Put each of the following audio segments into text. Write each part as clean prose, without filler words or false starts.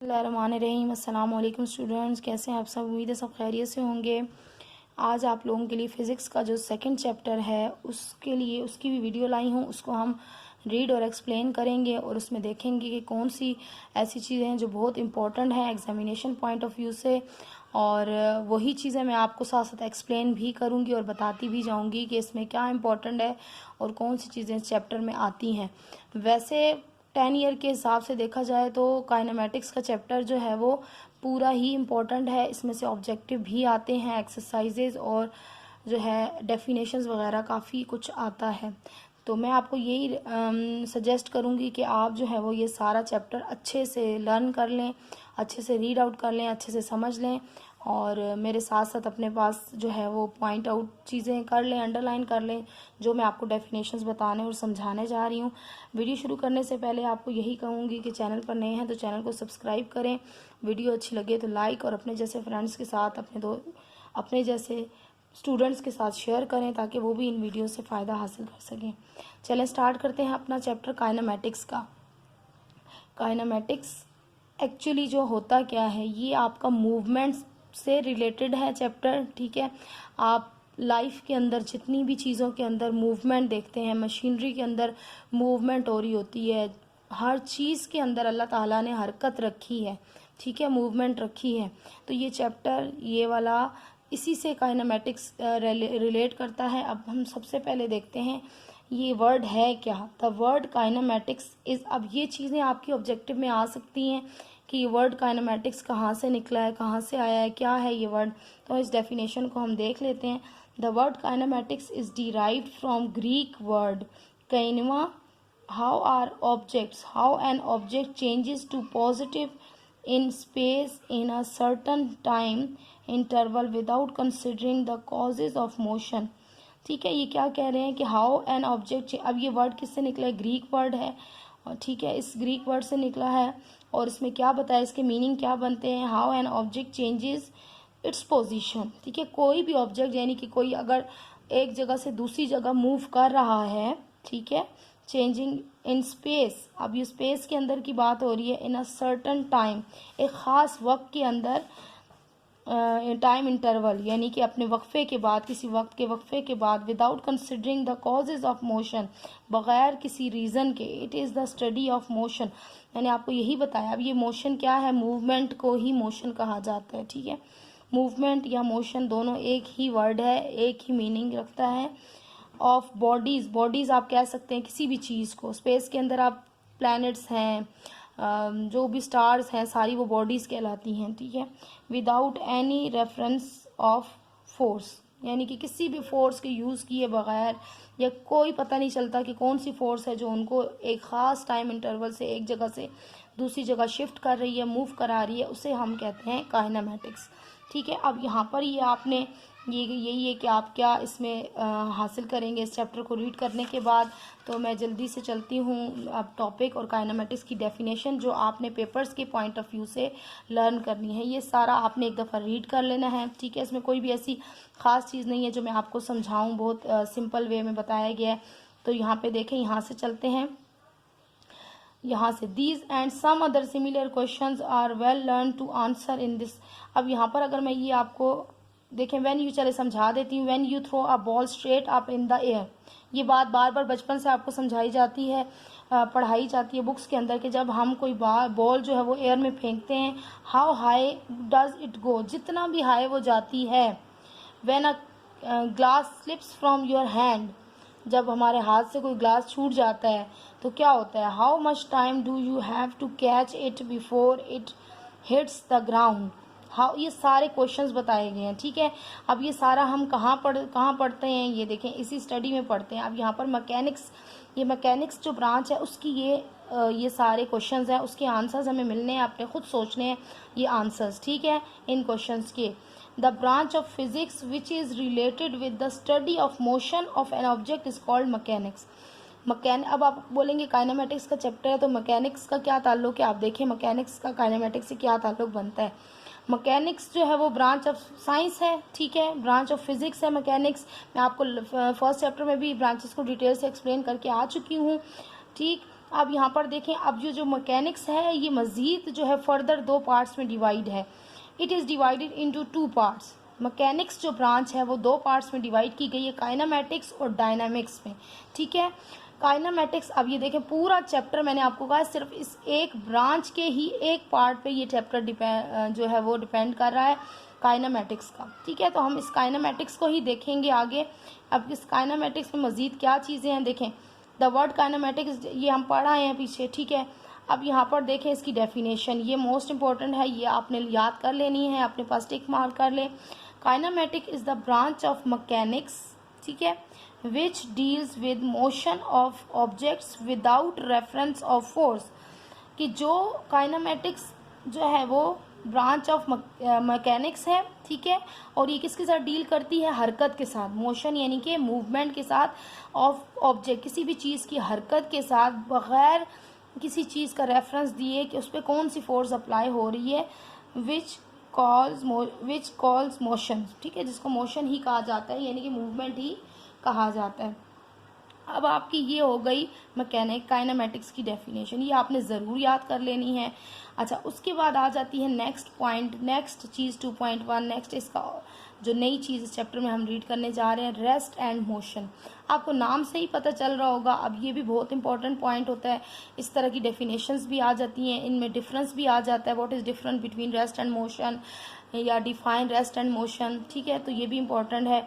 बिस्मिल्लाहिर्रहमानिर्रहीम। अस्सलाम वालेकुम स्टूडेंट्स, कैसे हैं आप सब? उम्मीद है सब खैरियत से होंगे। आज आप लोगों के लिए फ़िज़िक्स का जो सेकंड चैप्टर है उसके लिए उसकी भी वीडियो लाई हूँ। उसको हम रीड और एक्सप्लेन करेंगे और उसमें देखेंगे कि कौन सी ऐसी चीज़ें हैं जो बहुत इंपॉर्टेंट हैं एग्जामिनेशन पॉइंट ऑफ व्यू से, और वही चीज़ें मैं आपको साथ साथ एक्सप्लेन भी करूँगी और बताती भी जाऊँगी कि इसमें क्या इंपॉर्टेंट है और कौन सी चीज़ें इस चैप्टर में आती हैं। वैसे 10 ईयर के हिसाब से देखा जाए तो काइनेमेटिक्स का चैप्टर जो है वो पूरा ही इम्पोर्टेंट है। इसमें से ऑब्जेक्टिव भी आते हैं, एक्सरसाइजेज और जो है डेफिनेशंस वगैरह काफ़ी कुछ आता है। तो मैं आपको यही सजेस्ट करूँगी कि आप जो है वो ये सारा चैप्टर अच्छे से लर्न कर लें, अच्छे से रीड आउट कर लें, अच्छे से समझ लें और मेरे साथ साथ अपने पास जो है वो पॉइंट आउट चीज़ें कर लें, अंडरलाइन कर लें जो मैं आपको डेफिनेशंस बताने और समझाने जा रही हूँ। वीडियो शुरू करने से पहले आपको यही कहूँगी कि चैनल पर नए हैं तो चैनल को सब्सक्राइब करें, वीडियो अच्छी लगे तो लाइक और अपने जैसे फ्रेंड्स के साथ अपने जैसे स्टूडेंट्स के साथ शेयर करें ताकि वो भी इन वीडियो से फ़ायदा हासिल कर सकें। चलें स्टार्ट करते हैं अपना चैप्टर काइनेमेटिक्स का। काइनेमेटिक्स एक्चुअली जो होता क्या है, ये आपका मूवमेंट्स से रिलेटेड है चैप्टर, ठीक है। आप लाइफ के अंदर जितनी भी चीज़ों के अंदर मूवमेंट देखते हैं, मशीनरी के अंदर मूवमेंट हो रही होती है, हर चीज़ के अंदर अल्लाह ताला ने हरकत रखी है, ठीक है, मूवमेंट रखी है। तो ये चैप्टर ये वाला इसी से काइनेमेटिक्स रिलेट करता है। अब हम सबसे पहले देखते हैं ये वर्ड है क्या। द वर्ड काइनेमेटिक्स इज़, अब ये चीज़ें आपकी ऑब्जेक्टिव में आ सकती हैं कि ये वर्ड काइनेमेटिक्स कहाँ से निकला है, कहाँ से आया है, क्या है ये वर्ड। तो इस डेफिनेशन को हम देख लेते हैं। The word kinematics is derived from Greek word kinema, how are objects, how an object changes to positive in space in a certain time interval without considering the causes of motion। ठीक है, ये क्या कह रहे हैं कि how an object, अब ये वर्ड किससे निकला है? ग्रीक वर्ड है, ठीक है, इस ग्रीक वर्ड से निकला है और इसमें क्या बताया, इसके मीनिंग क्या बनते हैं। How an object changes its position, ठीक है, कोई भी ऑब्जेक्ट यानी कि कोई अगर एक जगह से दूसरी जगह मूव कर रहा है, ठीक है, चेंजिंग इन स्पेस, अब ये स्पेस के अंदर की बात हो रही है, इन अ सर्टन टाइम, एक ख़ास वक्त के अंदर, टाइम इंटरवल यानी कि अपने वक्फे के बाद, किसी वक्त के वक्फे के बाद, without considering the causes of motion, बग़ैर किसी रीज़न के। It is the study of motion, मैंने आपको यही बताया। अब ये मोशन क्या है? मूवमेंट को ही मोशन कहा जाता है, ठीक है। मूवमेंट या मोशन दोनों एक ही वर्ड है, एक ही मीनिंग रखता है। ऑफ बॉडीज़, बॉडीज़ आप कह सकते हैं किसी भी चीज़ को। स्पेस के अंदर आप प्लैनेट्स हैं, जो भी स्टार्स हैं, सारी वो बॉडीज़ कहलाती हैं, ठीक है। Without any reference of force, यानी कि किसी भी फोर्स के यूज़ किए बगैर, या कोई पता नहीं चलता कि कौन सी फोर्स है जो उनको एक ख़ास टाइम इंटरवल से एक जगह से दूसरी जगह शिफ्ट कर रही है, मूव करा रही है, उसे हम कहते हैं काइनेमेटिक्स, ठीक है। अब यहाँ पर ये आपने यही है कि आप क्या इसमें हासिल करेंगे इस चैप्टर को रीड करने के बाद। तो मैं जल्दी से चलती हूँ अब टॉपिक और काइनेमेटिक्स की डेफिनेशन जो आपने पेपर्स के पॉइंट ऑफ व्यू से लर्न करनी है, ये सारा आपने एक दफ़ा रीड कर लेना है, ठीक है। इसमें कोई भी ऐसी ख़ास चीज़ नहीं है जो मैं आपको समझाऊँ, बहुत सिंपल वे में बताया गया है। तो यहाँ पे देखें, यहाँ से चलते हैं, यहाँ से these and some other similar questions are well learn to answer in this. अब यहाँ पर अगर मैं ये आपको देखें, व्हेन यू, चले समझा देती हूँ, when you throw a ball straight up in the air, ये बात बार बार बचपन से आपको समझाई जाती है, पढ़ाई जाती है बुक्स के अंदर कि जब हम कोई बॉल जो है वो एयर में फेंकते हैं, how high does it go, जितना भी हाई वो जाती है। When a glass slips from your hand, जब हमारे हाथ से कोई ग्लास छूट जाता है तो क्या होता है। How much time do you have to catch it before it hits the ground. How, ये सारे क्वेश्चंस बताए गए हैं, ठीक है। अब ये सारा हम कहाँ पढ़ते हैं, ये देखें इसी स्टडी में पढ़ते हैं। अब यहाँ पर मैकेनिक्स, ये मैकेनिक्स जो ब्रांच है उसकी ये सारे क्वेश्चंस हैं, उसके आंसर्स हमें मिलने हैं, आपने खुद सोचने हैं ये आंसर्स, ठीक है, इन क्वेश्चंस के। The branch of physics which is related with the study of motion of an object is called mechanics. अब आप बोलेंगे काइनेमेटिक्स का चैप्टर है तो मैकेनिक्स का क्या ताल्लुक है। आप देखिए मैकेनिक्स का काइनेमेटिक्स से क्या ताल्लुक बनता है। मैकेनिक्स जो है वो ब्रांच ऑफ साइंस है, ठीक है, ब्रांच ऑफ फिजिक्स है मैकेनिक्स। मैं आपको फर्स्ट चैप्टर में भी ब्रांचेस को डिटेल से एक्सप्लेन करके आ चुकी हूँ, ठीक। अब यहाँ पर देखें, अब जो मैकेनिक्स है ये मज़ीद जो है फर्दर 2 पार्ट्स में डिवाइड है। It is divided into 2 parts. Mechanics जो ब्रांच है वो 2 पार्ट्स में डिवाइड की गई है, काइनेमेटिक्स और डायनामिक्स में, ठीक है। काइनेमेटिक्स, अब ये देखें पूरा चैप्टर मैंने आपको कहा सिर्फ इस एक ब्रांच के ही एक पार्ट पे ये चैप्टर जो है वो डिपेंड कर रहा है, काइनेमेटिक्स का, ठीक है। तो हम इस काइनेमेटिक्स को ही देखेंगे आगे। अब इस काइनेमेटिक्स में मज़ीद क्या चीज़ें हैं देखें। द वर्ड काइनेमेटिक्स ये हम पढ़ आए हैं पीछे, ठीक है। अब यहाँ पर देखें इसकी डेफिनेशन, ये मोस्ट इंपॉर्टेंट है, ये आपने याद कर लेनी है, अपने पास टिक मार्क कर ले। Kinematic is the branch of mechanics, ठीक है, which deals with motion of objects without reference of force. कि जो काइनेमेटिक्स जो है वो ब्रांच ऑफ मैकेनिक्स है, ठीक है, और ये किसके साथ डील करती है, हरकत के साथ, मोशन यानी कि मूवमेंट के साथ, ऑफ ऑब्जेक्ट किसी भी चीज़ की हरकत के साथ बग़ैर किसी चीज़ का रेफरेंस दिए कि उस पर कौन सी फोर्स अप्लाई हो रही है, विच कॉल्स मोशन, ठीक है, जिसको मोशन ही कहा जाता है, यानी कि मूवमेंट ही कहा जाता है। अब आपकी ये हो गई काइनेमेटिक्स की डेफिनेशन, ये आपने ज़रूर याद कर लेनी है। अच्छा, उसके बाद आ जाती है नेक्स्ट पॉइंट, नेक्स्ट चीज़ 2.1, नेक्स्ट इसका जो नई चीज़ इस चैप्टर में हम रीड करने जा रहे हैं, रेस्ट एंड मोशन। आपको नाम से ही पता चल रहा होगा, अब ये भी बहुत इंपॉर्टेंट पॉइंट होता है। इस तरह की डेफिनेशंस भी आ जाती हैं, इनमें डिफरेंस भी आ जाता है, what is different between rest and motion, या डिफाइन रेस्ट एंड मोशन, ठीक है, तो ये भी इम्पॉर्टेंट है।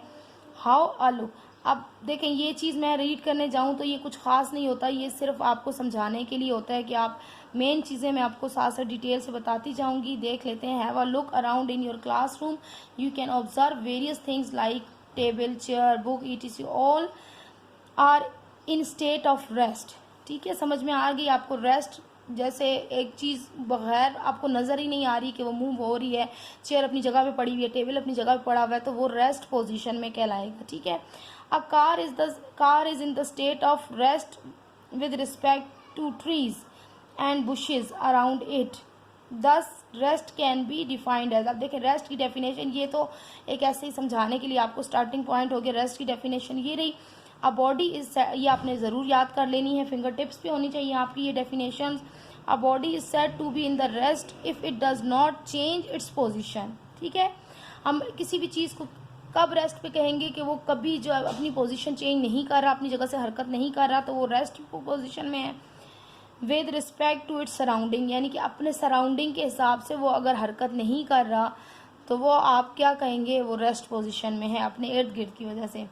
हाउ अ लुक, अब देखें ये चीज़ मैं रीड करने जाऊं तो ये कुछ ख़ास नहीं होता, ये सिर्फ आपको समझाने के लिए होता है कि आप मेन चीज़ें मैं आपको साथ साथ डिटेल से बताती जाऊंगी। देख लेते हैं। Have a look around in your classroom, you can observe various things like table, chair, book, etc all are in state of rest, ठीक है। समझ में आ गई आपको? रेस्ट जैसे एक चीज़ बगैर आपको नज़र ही नहीं आ रही कि वो मूव हो रही है, चेयर अपनी जगह पे पड़ी हुई है, टेबल अपनी जगह पे पड़ा हुआ है, तो वो रेस्ट पोजीशन में कहलाएगा, ठीक है। A car is in the state of rest with respect to trees and bushes around it, thus rest can be defined as. अब देखिए रेस्ट की डेफिनेशन, ये तो एक ऐसे ही समझाने के लिए आपको स्टार्टिंग पॉइंट हो गया। रेस्ट की डेफिनेशन ये रही। अ बॉडी इज, ये आपने ज़रूर याद कर लेनी है, फिंगर टिप्स पे होनी चाहिए आपकी ये definition. A body is said to be in the rest if it does not change its position, ठीक है। हम किसी भी चीज़ को कब रेस्ट पे कहेंगे कि वो कभी जो अपनी पोजीशन चेंज नहीं कर रहा, अपनी जगह से हरकत नहीं कर रहा, तो वो रेस्ट पोजीशन में है। With respect to its surrounding, यानी कि अपने सराउंडिंग के हिसाब से वो अगर हरकत नहीं कर रहा तो वो आप क्या कहेंगे, वो रेस्ट पोजीशन में है अपने इर्द गिर्द की वजह से।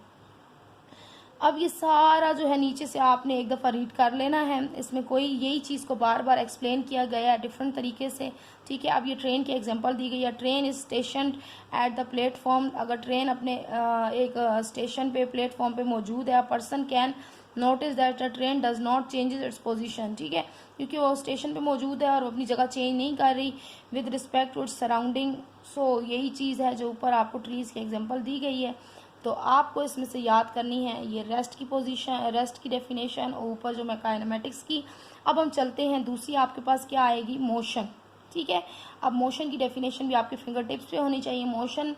अब ये सारा जो है नीचे से आपने एक दफ़ा रीड कर लेना है, इसमें कोई यही चीज़ को बार बार एक्सप्लेन किया गया है डिफरेंट तरीके से, ठीक है। अब ये ट्रेन की एग्जांपल दी गई है। Train is station at the platform, अगर ट्रेन अपने एक स्टेशन पे प्लेटफॉर्म पे मौजूद है, a person can notice that the train does not changes its position, ठीक है, क्योंकि वो स्टेशन पे मौजूद है और वो अपनी जगह चेंज नहीं कर रही with respect to its surrounding. So यही चीज़ है जो ऊपर आपको ट्रीज़ की एग्जांपल दी गई है, तो आपको इसमें से याद करनी है ये रेस्ट की पोजीशन, रेस्ट की डेफिनेशन, और ऊपर जो मैं काइनेमेटिक्स की। अब हम चलते हैं, दूसरी आपके पास क्या आएगी, मोशन, ठीक है। अब मोशन की डेफिनेशन भी आपके फिंगर टिप्स पे होनी चाहिए। मोशन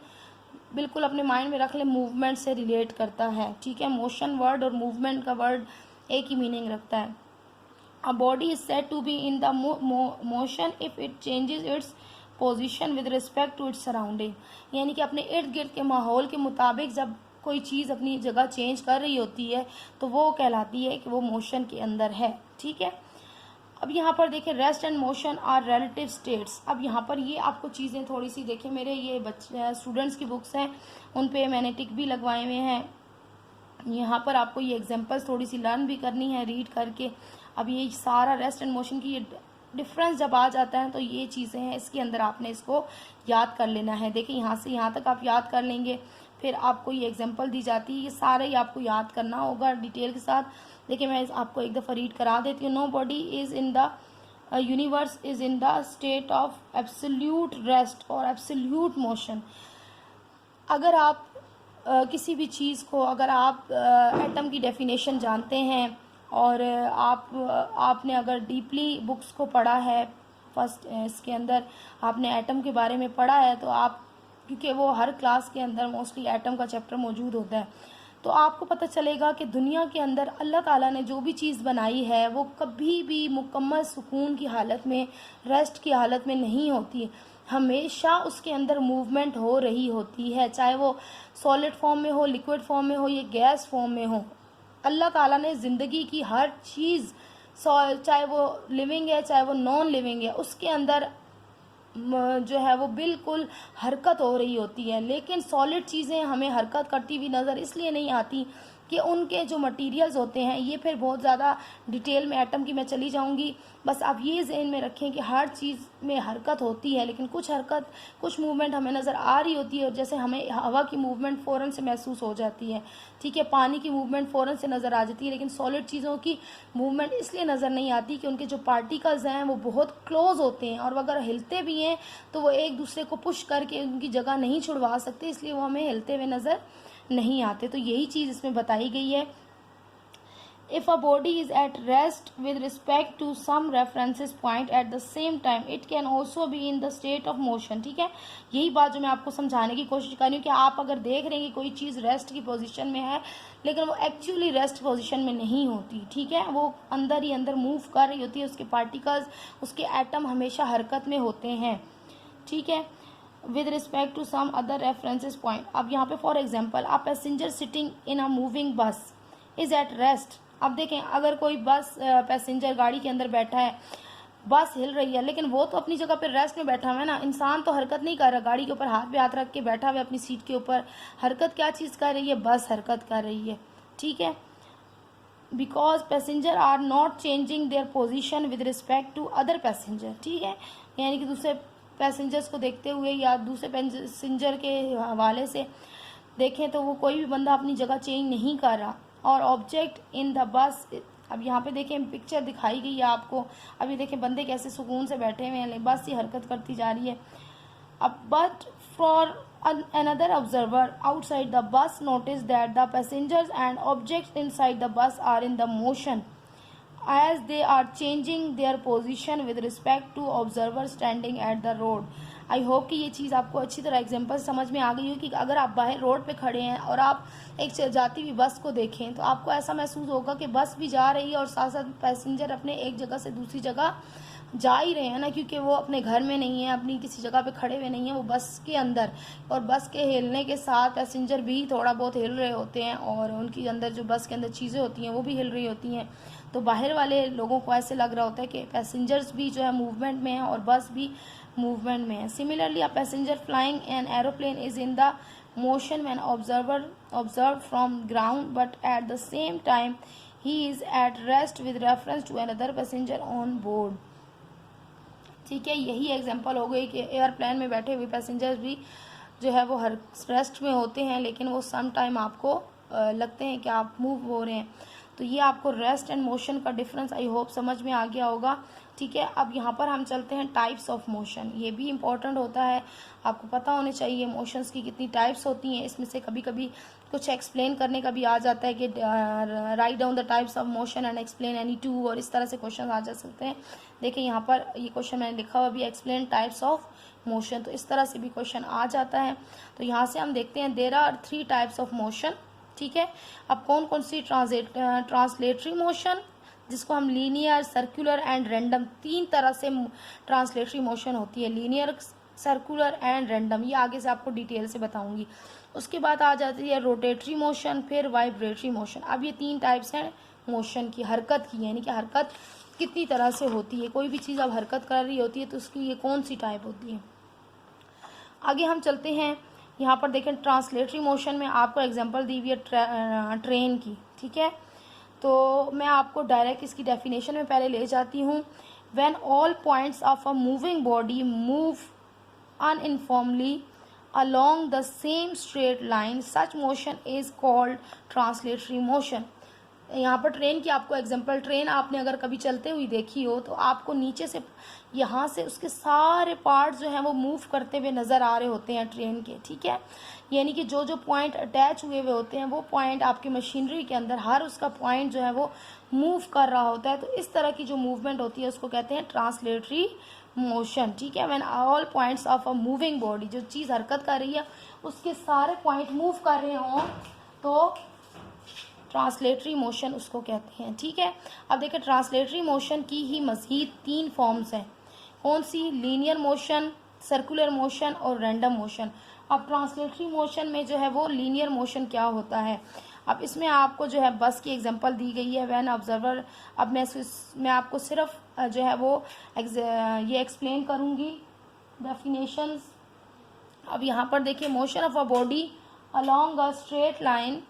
बिल्कुल अपने माइंड में रख ले, मूवमेंट से रिलेट करता है, ठीक है। मोशन वर्ड और मूवमेंट का वर्ड एक ही मीनिंग रखता है। A body is said to be in the motion if it changes its position with respect to its surrounding, यानी कि अपने इर्द गिर्द के माहौल के मुताबिक जब कोई चीज़ अपनी जगह चेंज कर रही होती है तो वो कहलाती है कि वो मोशन के अंदर है, ठीक है। अब यहाँ पर देखें, rest and motion are relative states. अब यहाँ पर ये आपको चीज़ें थोड़ी सी देखें, मेरे ये बच्चे स्टूडेंट्स की बुक्स हैं, उन पे मैंने टिक भी लगवाए हुए हैं। यहाँ पर आपको ये एग्जांपल्स थोड़ी सी लर्न भी करनी है रीड करके। अब ये सारा रेस्ट एंड मोशन की ये डिफरेंस जब आ जाता है तो ये चीज़ें हैं, इसके अंदर आपने इसको याद कर लेना है। देखिए यहाँ से यहाँ तक आप याद कर लेंगे, फिर आपको ये एग्जांपल दी जाती है, ये सारे ही आपको याद करना होगा डिटेल के साथ। देखिए मैं आपको एक दफ़ा रीड करा देती हूँ। No body is in the universe is in the state of absolute rest और एब्सोल्यूट मोशन। अगर आप किसी भी चीज़ को, अगर आप एटम की डेफिनेशन जानते हैं और आपने अगर डीपली बुक्स को पढ़ा है, फर्स्ट इसके अंदर आपने एटम के बारे में पढ़ा है, तो आप, क्योंकि वो हर क्लास के अंदर मोस्टली एटम का चैप्टर मौजूद होता है, तो आपको पता चलेगा कि दुनिया के अंदर अल्लाह ताला ने जो भी चीज़ बनाई है वो कभी भी मुकम्मल सुकून की हालत में, रेस्ट की हालत में नहीं होती, हमेशा उसके अंदर मूवमेंट हो रही होती है, चाहे वो सॉलिड फॉर्म में हो, लिक्विड फॉर्म में हो, या गैस फॉर्म में हो। अल्लाह ताला ने ज़िंदगी की हर चीज़, चाहे वो लिविंग है चाहे वो नॉन लिविंग है, उसके अंदर जो है वो बिल्कुल हरकत हो रही होती है। लेकिन सॉलिड चीज़ें हमें हरकत करती हुई नज़र इसलिए नहीं आती कि उनके जो मटेरियल्स होते हैं, ये फिर बहुत ज़्यादा डिटेल में एटम की मैं चली जाऊंगी, बस आप ये ज़हन में रखें कि हर चीज़ में हरकत होती है, लेकिन कुछ हरकत, कुछ मूवमेंट हमें नज़र आ रही होती है, और जैसे हमें हवा की मूवमेंट फ़ौरन से महसूस हो जाती है, ठीक है, पानी की मूवमेंट फ़ौरन से नज़र आ जाती है, लेकिन सॉलिड चीज़ों की मूवमेंट इसलिए नज़र नहीं आती कि उनके जो पार्टिकल्स हैं वो बहुत क्लोज होते हैं, और अगर हिलते भी हैं तो वो एक दूसरे को पुश करके उनकी जगह नहीं छुड़वा सकते, इसलिए वो हमें हिलते हुए नज़र नहीं आते। तो यही चीज़ इसमें बताई गई है। If a body is at rest with respect to some references point at the same time, it can also be in the state of motion। ठीक है, यही बात जो मैं आपको समझाने की कोशिश कर रही हूँ कि आप अगर देख रहे हैं कि कोई चीज़ रेस्ट की पोजीशन में है, लेकिन वो एक्चुअली रेस्ट पोजीशन में नहीं होती, ठीक है, वो अंदर ही अंदर मूव कर रही होती है, उसके पार्टिकल्स, उसके एटम हमेशा हरकत में होते हैं, ठीक है, with respect to some other references point. अब यहाँ पे for example, a passenger sitting in a moving bus is at rest. अब देखें, अगर कोई बस पैसेंजर गाड़ी के अंदर बैठा है, बस हिल रही है, लेकिन वो तो अपनी जगह पर रेस्ट में बैठा हुआ है ना, इंसान तो हरकत नहीं कर रहा, गाड़ी के ऊपर हाथ पे हाथ रख के बैठा हुआ है अपनी सीट के ऊपर, हरकत क्या चीज़ कर रही है, बस हरकत कर रही है, ठीक है, because passenger are not changing their position with respect to other passenger. ठीक है, यानी कि दूसरे पैसेंजर्स को देखते हुए या दूसरे पैसेंजर के हवाले से देखें तो वो कोई भी बंदा अपनी जगह चेंज नहीं कर रहा। और ऑब्जेक्ट इन द बस, अब यहाँ पे देखें पिक्चर दिखाई गई है आपको, अब ये देखें बंदे कैसे सुकून से बैठे हुए हैं, बस ही हरकत करती जा रही है। अब but for another observer outside the bus noticed that the passengers and objects inside the bus are in the motion as they are changing their position with respect to observers standing at the road। I hope कि ये चीज़ आपको अच्छी तरह example समझ में आ गई हो कि अगर आप बाहर रोड पे खड़े हैं और आप एक जाती हुई बस को देखें तो आपको ऐसा महसूस होगा कि बस भी जा रही है और साथ साथ पैसेंजर अपने एक जगह से दूसरी जगह जा ही रहे हैं ना, क्योंकि वो अपने घर में नहीं है, अपनी किसी जगह पे खड़े हुए नहीं हैं, वो बस के अंदर, और बस के हिलने के साथ पैसेंजर भी थोड़ा बहुत हिल रहे होते हैं और उनकी अंदर जो बस के अंदर चीज़ें होती हैं वो भी हिल रही होती हैं। तो बाहर वाले लोगों को ऐसे लग रहा होता है कि पैसेंजर्स भी जो है मूवमेंट में है और बस भी मूवमेंट में है। Similarly a passenger flying an aeroplane is in the motion when observe from ground but at the same time he is at rest with reference to another passenger on board. ठीक है, यही example हो गई कि airplane में बैठे हुए passengers भी जो है वो हर रेस्ट में होते हैं, लेकिन वो सम टाइम आपको लगते हैं कि आप मूव हो रहे हैं। तो ये आपको रेस्ट एंड मोशन का डिफरेंस आई होप समझ में आ गया होगा। ठीक है, अब यहाँ पर हम चलते हैं टाइप्स ऑफ मोशन। ये भी इम्पोर्टेंट होता है, आपको पता होने चाहिए मोशंस की कितनी टाइप्स होती हैं। इसमें से कभी कभी कुछ एक्सप्लेन करने का भी आ जाता है कि write down the types of motion and explain any two, और इस तरह से क्वेश्चन आ जा सकते हैं। देखिए यहाँ पर ये क्वेश्चन मैंने लिखा हुआ भी, एक्सप्लेन टाइप्स ऑफ मोशन, तो इस तरह से भी क्वेश्चन आ जाता है। तो यहाँ से हम देखते हैं there are 3 types of motion. ठीक है, अब कौन कौन सी ट्रांसलेटरी मोशन, जिसको हम लीनियर, सर्कुलर एंड रैंडम, 3 तरह से ट्रांसलेटरी मोशन होती है, लीनियर, सर्कुलर एंड रैंडम, ये आगे से आपको डिटेल से बताऊंगी। उसके बाद आ जाती है रोटेटरी मोशन, फिर वाइब्रेटरी मोशन। अब ये 3 टाइप्स हैं मोशन की, हरकत की, यानी कि हरकत कितनी तरह से होती है, कोई भी चीज़ अब हरकत कर रही होती है तो उसकी ये कौन सी टाइप होती है। आगे हम चलते हैं, यहाँ पर देखें ट्रांसलेटरी मोशन में आपको एग्जांपल दी हुई है ट्रेन की। ठीक है, तो मैं आपको डायरेक्ट इसकी डेफिनेशन में पहले ले जाती हूँ। When all points of a moving body move uniformly along the same straight line such motion is called translatory motion। यहाँ पर ट्रेन की आपको एग्जांपल, ट्रेन आपने अगर कभी चलते हुई देखी हो तो आपको नीचे से यहाँ से उसके सारे पार्ट जो हैं वो मूव करते हुए नज़र आ रहे होते हैं ट्रेन के। ठीक है, यानी कि जो जो पॉइंट अटैच हुए हुए होते हैं वो पॉइंट आपकी मशीनरी के अंदर हर उसका पॉइंट जो है वो मूव कर रहा होता है। तो इस तरह की जो मूवमेंट होती है उसको कहते हैं ट्रांसलेटरी मोशन। ठीक है, when all points of a moving body, जो चीज़ हरकत कर रही है उसके सारे पॉइंट मूव कर रहे हों तो ट्रांसलेटरी मोशन उसको कहते हैं, ठीक है। अब देखिए ट्रांसलेटरी मोशन की ही मज़ीद 3 फॉर्म्स हैं। कौन सी? लीनियर मोशन, सर्कुलर मोशन और रैंडम मोशन। अब ट्रांसलेटरी मोशन में जो है वो लीनियर मोशन क्या होता है, अब इसमें आपको जो है बस की एग्जांपल दी गई है, व्हेन ऑब्जर्वर। अब मैं आपको सिर्फ जो है वो ये एक्सप्लेन करूँगी डेफिनेशंस। अब यहाँ पर देखिए, motion of a body along a straight line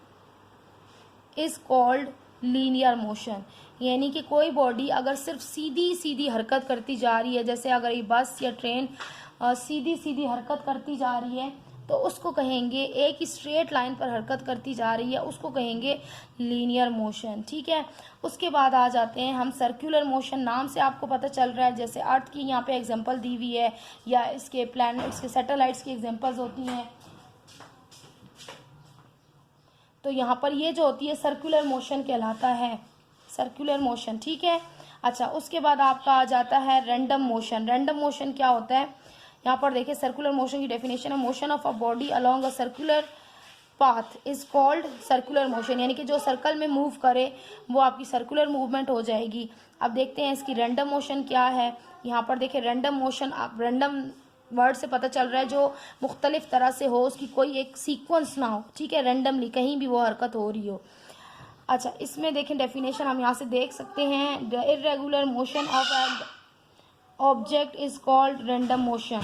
is called linear motion. यानी कि कोई बॉडी अगर सिर्फ सीधी सीधी हरकत करती जा रही है, जैसे अगर ये बस या ट्रेन सीधी सीधी हरकत करती जा रही है, तो उसको कहेंगे, एक ही स्ट्रेट लाइन पर हरकत करती जा रही है, उसको कहेंगे लीनियर मोशन, ठीक है। उसके बाद आ जाते हैं हम सर्कुलर मोशन। नाम से आपको पता चल रहा है, जैसे अर्थ की यहाँ पे एग्जांपल दी हुई है, या इसके प्लैनेट्स के सैटेलाइट्स की एग्जांपल्स होती हैं, तो यहाँ पर ये जो होती है सर्कुलर मोशन कहलाता है, सर्कुलर मोशन, ठीक है। अच्छा, उसके बाद आपका आ जाता है रैंडम मोशन। रैंडम मोशन क्या होता है? यहाँ पर देखिए सर्कुलर मोशन की डेफिनेशन है, motion of a body along a circular path is called circular motion. यानी कि जो सर्कल में मूव करे वो आपकी सर्कुलर मूवमेंट हो जाएगी। अब देखते हैं इसकी रैंडम मोशन क्या है। यहाँ पर देखिए रैंडम मोशन, आप रैंडम वर्ड से पता चल रहा है जो मुख्तलिफ तरह से हो, उसकी कोई एक सीक्वेंस ना हो, ठीक है, रैंडमली कहीं भी वो हरकत हो रही हो। अच्छा, इसमें देखें डेफिनेशन हम यहाँ से देख सकते हैं, the irregular motion of an object is called random motion.